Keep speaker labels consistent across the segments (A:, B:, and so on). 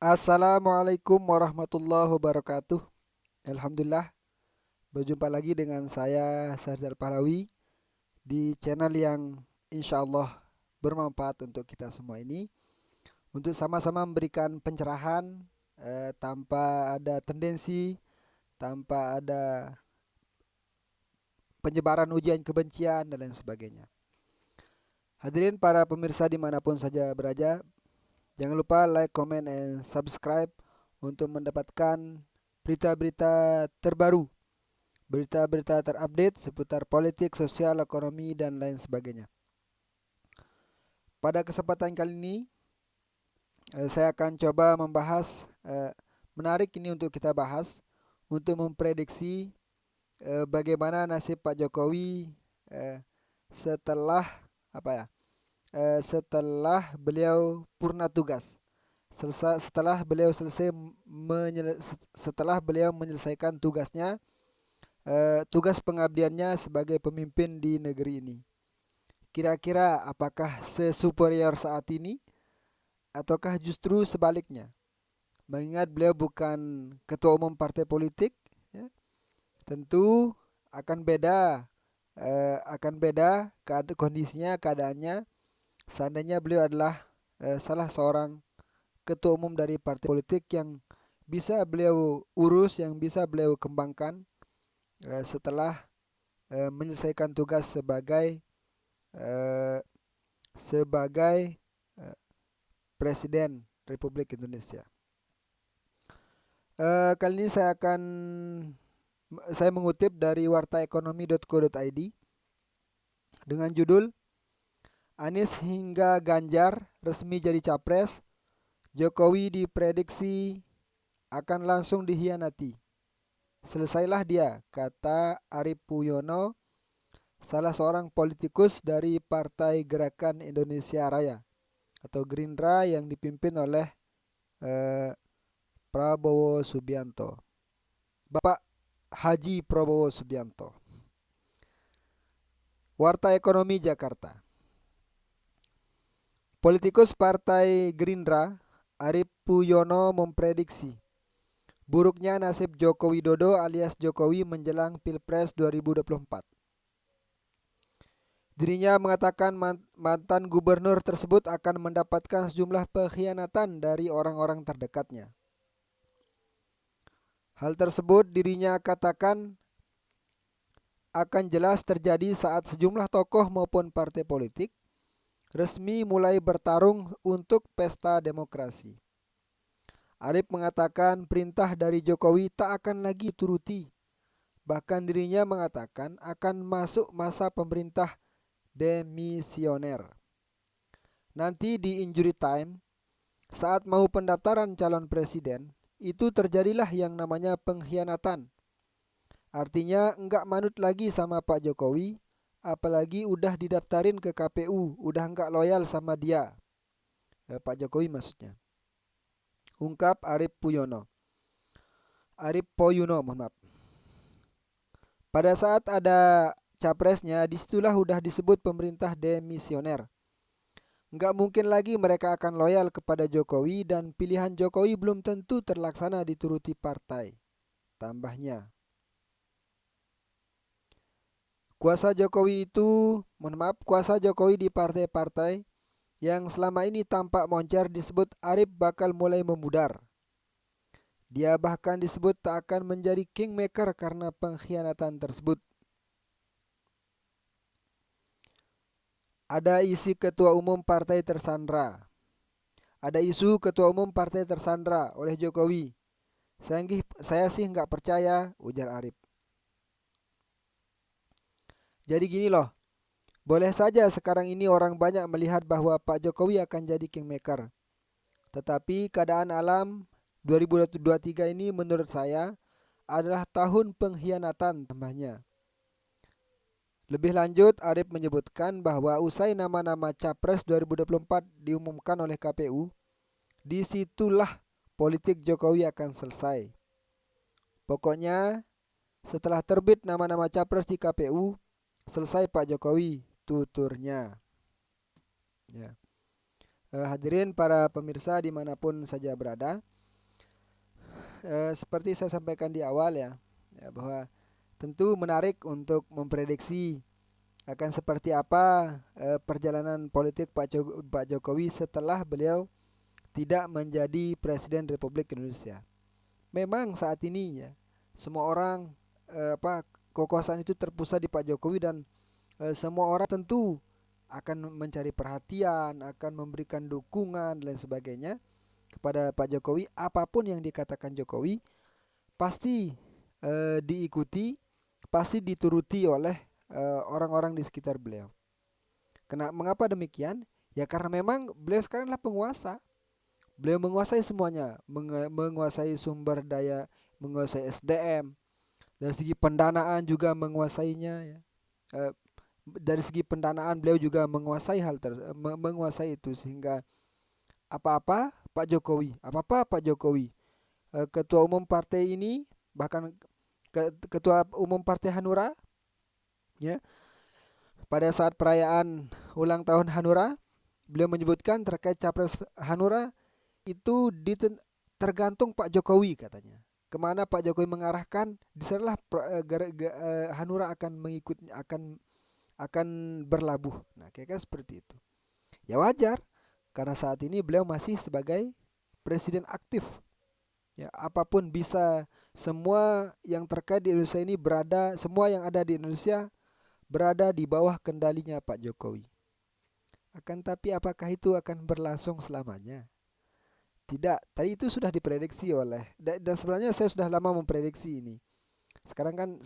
A: Assalamualaikum warahmatullahi wabarakatuh. Alhamdulillah, berjumpa lagi dengan saya Sarjar Pahlawi di channel yang insya Allah bermanfaat untuk kita semua ini, untuk sama-sama memberikan pencerahan tanpa ada tendensi, tanpa ada penyebaran ujian kebencian dan lain sebagainya. Hadirin para pemirsa dimanapun saja berada, jangan lupa like, comment, and subscribe untuk mendapatkan berita-berita terbaru, berita-berita terupdate seputar politik, sosial, ekonomi, dan lain sebagainya. Pada kesempatan kali ini, saya akan coba membahas menarik ini untuk kita bahas, untuk memprediksi bagaimana nasib Pak Jokowi setelah apa ya? Setelah beliau purna tugas, setelah beliau menyelesaikan tugasnya, tugas pengabdiannya sebagai pemimpin di negeri ini. Kira-kira apakah sesuperior saat ini ataukah justru sebaliknya? Mengingat beliau bukan ketua umum partai politik, ya, tentu akan beda, kondisinya, keadaannya seandainya beliau adalah salah seorang ketua umum dari partai politik yang bisa beliau urus, yang bisa beliau kembangkan setelah menyelesaikan tugas sebagai eh, sebagai Presiden Republik Indonesia. Kali ini saya mengutip dari wartaekonomi.co.id dengan judul Anies hingga Ganjar resmi jadi capres, Jokowi diprediksi akan langsung dihianati. Selesailah dia, kata Arief Puyono, salah seorang politikus dari Partai Gerakan Indonesia Raya atau Gerindra yang dipimpin oleh eh, Prabowo Subianto. Bapak Haji Prabowo Subianto. Warta Ekonomi Jakarta. Politikus Partai Gerindra Arief Puyono memprediksi buruknya nasib Joko Widodo alias Jokowi menjelang Pilpres 2024. Dirinya mengatakan mantan gubernur tersebut akan mendapatkan sejumlah pengkhianatan dari orang-orang terdekatnya. Hal tersebut dirinya katakan akan jelas terjadi saat sejumlah tokoh maupun partai politik resmi mulai bertarung untuk pesta demokrasi. Arief mengatakan perintah dari Jokowi tak akan lagi turuti. Bahkan dirinya mengatakan akan masuk masa pemerintah demisioner. Nanti di injury time, saat mau pendaftaran calon presiden, itu terjadilah yang namanya pengkhianatan. Artinya enggak manut lagi sama Pak Jokowi, apalagi udah didaftarin ke KPU, udah enggak loyal sama dia. Pak Jokowi maksudnya. Ungkap Arief Puyono. Mohon maaf. Pada saat ada capresnya, disitulah udah disebut pemerintah demisioner. Nggak mungkin lagi mereka akan loyal kepada Jokowi dan pilihan Jokowi belum tentu terlaksana dituruti partai. Tambahnya, kuasa Jokowi di partai-partai yang selama ini tampak moncer disebut Arief bakal mulai memudar. Dia bahkan disebut tak akan menjadi kingmaker karena pengkhianatan tersebut. Ada isu ketua umum partai tersandra. Oleh Jokowi. Saya sih nggak percaya, ujar Arief. Jadi gini loh, boleh saja sekarang ini orang banyak melihat bahwa Pak Jokowi akan jadi kingmaker. Tetapi keadaan alam 2023 ini menurut saya adalah tahun pengkhianatan tambahnya. Lebih lanjut, Arief menyebutkan bahwa usai nama-nama Capres 2024 diumumkan oleh KPU, disitulah politik Jokowi akan selesai. Pokoknya setelah terbit nama-nama Capres di KPU, selesai Pak Jokowi, tuturnya. Ya. Hadirin para pemirsa dimanapun saja berada, seperti saya sampaikan di awal ya bahwa tentu menarik untuk memprediksi akan seperti apa perjalanan politik Pak Jokowi setelah beliau tidak menjadi Presiden Republik Indonesia. Memang saat ini ya semua orang kekuasaan itu terpusat di Pak Jokowi dan semua orang tentu akan mencari perhatian, akan memberikan dukungan dan lain sebagainya kepada Pak Jokowi. Apapun yang dikatakan Jokowi pasti diikuti, pasti dituruti oleh orang-orang di sekitar beliau. Mengapa demikian? Ya karena memang beliau sekarang adalah penguasa. Beliau menguasai semuanya, menguasai sumber daya, menguasai SDM, dari segi pendanaan juga menguasainya ya. Dari segi pendanaan beliau juga menguasai menguasai itu sehingga apa-apa Pak Jokowi, ketua umum partai ini, bahkan ketua umum partai Hanura ya, pada saat perayaan ulang tahun Hanura beliau menyebutkan terkait capres Hanura itu tergantung Pak Jokowi katanya. Kemana Pak Jokowi mengarahkan, disanalah Hanura akan mengikuti, akan berlabuh. Nah, kira-kira seperti itu. Ya wajar, karena saat ini beliau masih sebagai presiden aktif. Ya, apapun bisa, semua yang terkait di Indonesia ini semua yang ada di Indonesia berada di bawah kendalinya Pak Jokowi. Akan tapi apakah itu akan berlangsung selamanya? Tidak, tadi itu sudah diprediksi dan sebenarnya saya sudah lama memprediksi ini. Sekarang kan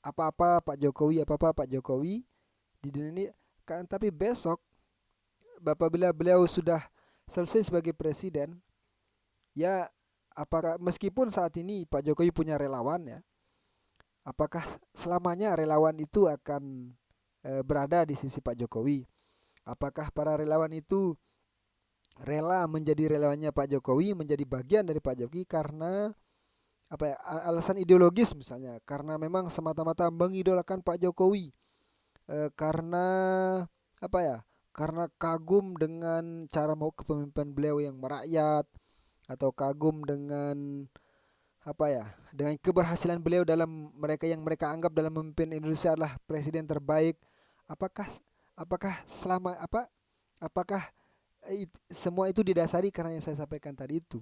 A: apa-apa Pak Jokowi di dunia ini kan, tapi besok apabila beliau sudah selesai sebagai presiden, ya apakah meskipun saat ini Pak Jokowi punya relawan ya, apakah selamanya relawan itu akan berada di sisi Pak Jokowi? Apakah para relawan itu rela menjadi relawannya Pak Jokowi, menjadi bagian dari Pak Jokowi karena alasan ideologis misalnya, karena memang semata-mata mengidolakan Pak Jokowi, karena karena kagum dengan cara mau kepemimpinan beliau yang merakyat, atau kagum dengan dengan keberhasilan beliau dalam mereka anggap dalam memimpin Indonesia adalah presiden terbaik. Apakah apakah selama apa apakah semua itu didasari karena yang saya sampaikan tadi itu?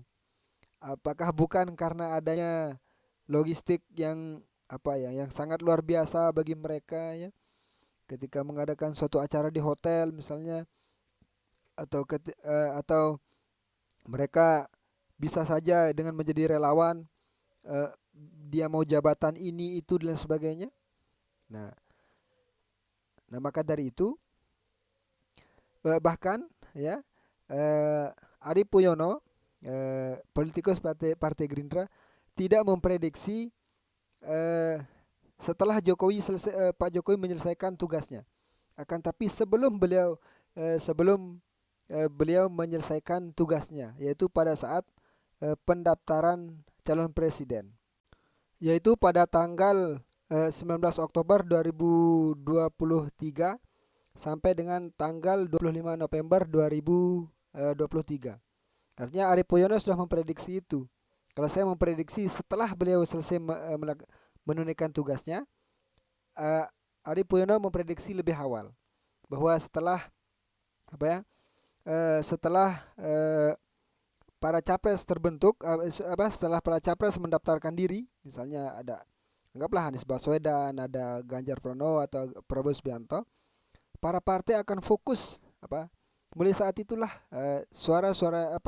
A: Apakah bukan karena adanya logistik yang yang sangat luar biasa bagi mereka ya, ketika mengadakan suatu acara di hotel misalnya, atau mereka bisa saja dengan menjadi relawan, dia mau jabatan ini itu dan sebagainya. Nah, maka dari itu bahkan ya Ari Puyono, politikus partai Gerindra, tidak memprediksi setelah Pak Jokowi menyelesaikan tugasnya. Akan tapi sebelum beliau menyelesaikan tugasnya, yaitu pada saat pendaftaran calon presiden, yaitu pada tanggal 19 Oktober 2023 sampai dengan tanggal 25 November 2023. Artinya Ari Puyono sudah memprediksi itu. Kalau saya memprediksi setelah beliau selesai menunaikan tugasnya, Ari Puyono memprediksi lebih awal bahwa setelah para capres terbentuk, setelah para capres mendaftarkan diri, misalnya anggaplah Anies Baswedan, ada Ganjar Pranowo atau Prabowo Subianto, para partai akan fokus mulai saat itulah suara-suara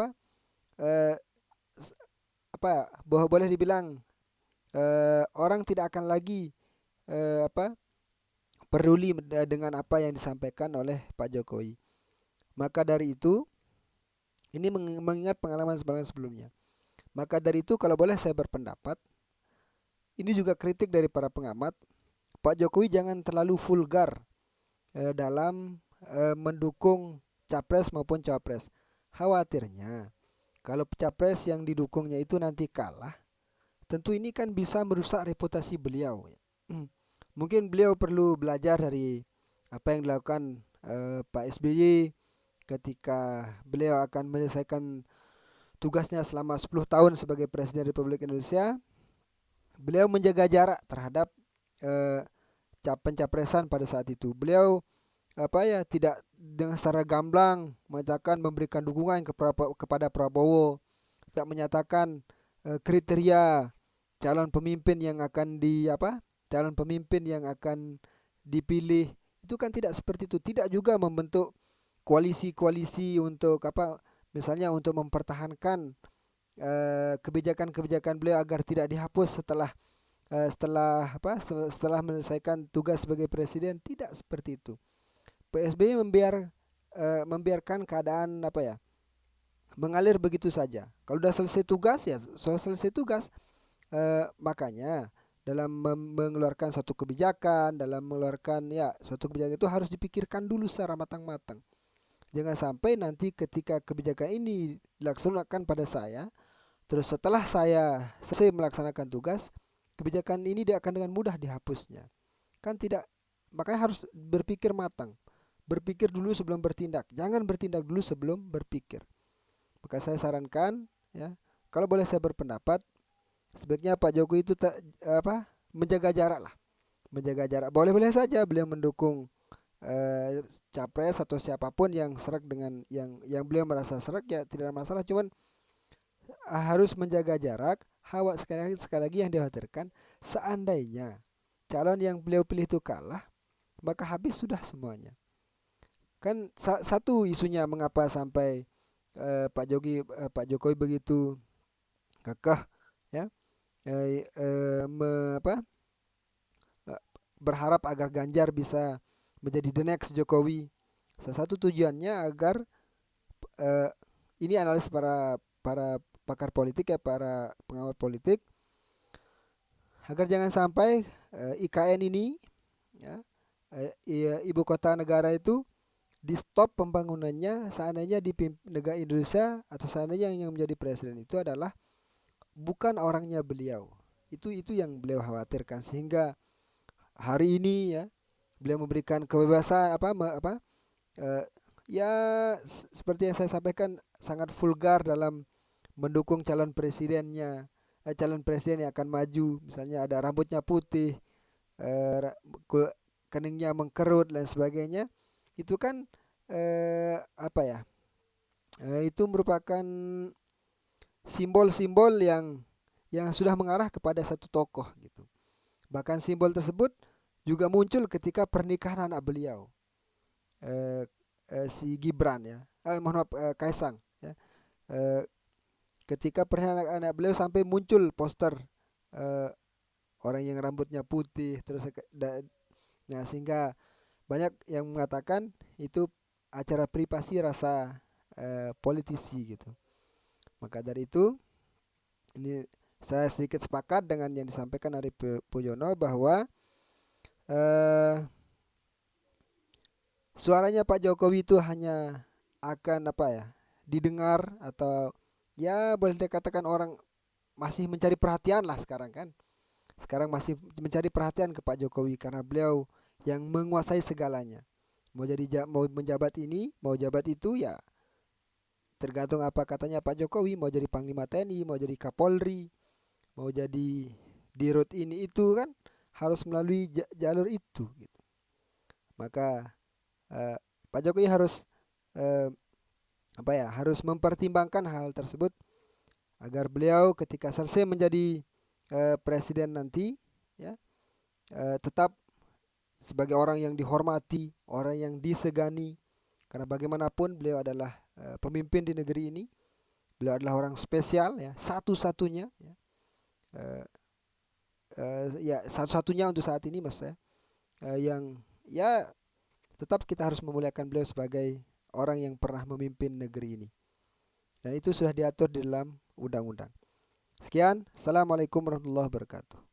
A: bahwa boleh dibilang orang tidak akan lagi peduli dengan apa yang disampaikan oleh Pak Jokowi. Maka dari itu, ini mengingat pengalaman sebelumnya. Maka dari itu, kalau boleh saya berpendapat, ini juga kritik dari para pengamat, Pak Jokowi jangan terlalu vulgar dalam mendukung capres maupun cawapres. Khawatirnya kalau capres yang didukungnya itu nanti kalah, tentu ini kan bisa merusak reputasi beliau. Mungkin beliau perlu belajar dari apa yang dilakukan Pak SBY ketika beliau akan menyelesaikan tugasnya selama 10 tahun sebagai Presiden Republik Indonesia, beliau menjaga jarak terhadap eh, pencapresan pada saat itu. Beliau tidak dengan secara gamblang menyatakan memberikan dukungan kepada Prabowo, tidak menyatakan kriteria calon pemimpin yang akan calon pemimpin yang akan dipilih. Itu kan tidak seperti itu. Tidak juga membentuk koalisi-koalisi untuk misalnya untuk mempertahankan kebijakan-kebijakan beliau agar tidak dihapus setelah menyelesaikan tugas sebagai presiden. Tidak seperti itu. PSBY membiarkan keadaan mengalir begitu saja. Kalau sudah selesai tugas ya sudah selesai tugas. Makanya dalam mengeluarkan suatu kebijakan, dalam mengeluarkan suatu kebijakan itu harus dipikirkan dulu secara matang-matang. Jangan sampai nanti ketika kebijakan ini dilaksanakan pada saya, terus setelah saya selesai melaksanakan tugas, kebijakan ini akan dengan mudah dihapusnya. Kan tidak, makanya harus berpikir matang. Berpikir dulu sebelum bertindak. Jangan bertindak dulu sebelum berpikir. Maka saya sarankan kalau boleh saya berpendapat, sebaiknya Pak Jokowi itu menjaga jarak lah. Menjaga jarak. Boleh-boleh saja beliau mendukung capres atau siapapun yang serak dengan yang beliau merasa serak, ya tidak ada masalah. Cuman harus menjaga jarak. Sekali lagi yang dikhawatirkan, seandainya calon yang beliau pilih itu kalah, maka habis sudah semuanya. Kan satu isunya mengapa sampai Pak Jokowi begitu kekeh berharap agar Ganjar bisa menjadi the next Jokowi. Salah satu tujuannya agar ini analis para pakar politik para pengamat politik, agar jangan sampai IKN ini ibu kota negara itu di stop pembangunannya seandainya di negara Indonesia, atau seandainya yang menjadi presiden itu adalah bukan orangnya beliau. Itu yang beliau khawatirkan, sehingga hari ini beliau memberikan kebebasan seperti yang saya sampaikan, sangat vulgar dalam mendukung calon presidennya, calon presiden yang akan maju. Misalnya ada rambutnya putih, keningnya mengkerut dan sebagainya. Itu kan itu merupakan simbol-simbol yang sudah mengarah kepada satu tokoh gitu. Bahkan simbol tersebut juga muncul ketika pernikahan anak beliau, si Gibran Kaisang ketika pernikahan anak beliau sampai muncul poster orang yang rambutnya putih terus, sehingga banyak yang mengatakan itu acara privasi rasa politisi gitu. Maka dari itu, ini saya sedikit sepakat dengan yang disampaikan dari Pujono bahwa suaranya Pak Jokowi itu hanya akan didengar, atau boleh dikatakan orang masih mencari perhatian lah sekarang kan. Sekarang masih mencari perhatian ke Pak Jokowi karena beliau yang menguasai segalanya. Mau menjabat ini, mau jabat itu, ya tergantung apa katanya Pak Jokowi. Mau jadi Panglima TNI, mau jadi Kapolri, mau jadi dirut ini itu, kan harus melalui jalur itu gitu. Maka Pak Jokowi harus harus mempertimbangkan hal tersebut agar beliau ketika selesai menjadi presiden nanti tetap sebagai orang yang dihormati, orang yang disegani, karena bagaimanapun beliau adalah pemimpin di negeri ini. Beliau adalah orang spesial, satu-satunya, satu-satunya untuk saat ini, mas yang tetap kita harus memuliakan beliau sebagai orang yang pernah memimpin negeri ini, dan itu sudah diatur di dalam undang-undang. Sekian, assalamualaikum warahmatullahi wabarakatuh.